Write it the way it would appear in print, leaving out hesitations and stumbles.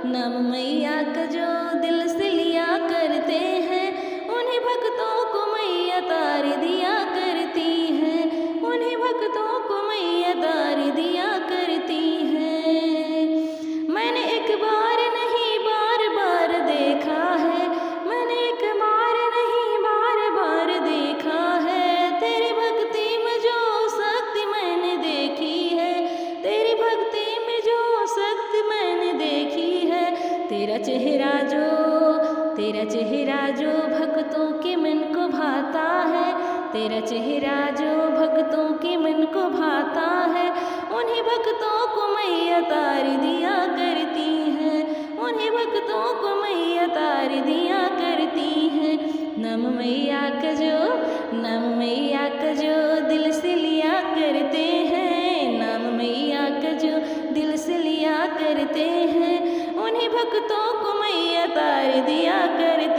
नाम मैया का जो दिल से लिया करते हैं, उन्हीं भक्तों को मैया तार दिया करती हैं, उन्हीं भक्तों को मैया तार दिया करती हैं। मैंने एक बार नहीं बार बार देखा है, मैंने एक बार नहीं बार बार देखा है, तेरी भक्ति में जो शक्ति मैंने देखी है, तेरी भक्ति में जो शक्ति मैंने देखी है। तेरा चेहरा जो भक्तों के मन को भाता है, तेरा चेहरा जो भक्तों के मन को भाता है, उन्हीं भक्तों को मैया तार दिया करती हैं, उन्हीं भक्तों को मैया तार दिया करती हैं। नाम मैया का जो दिल से लिया करते हैं, नाम मैया का जो दिल से लिया करते हैं, उन्हीं भक्तों को मैया तार दिया करती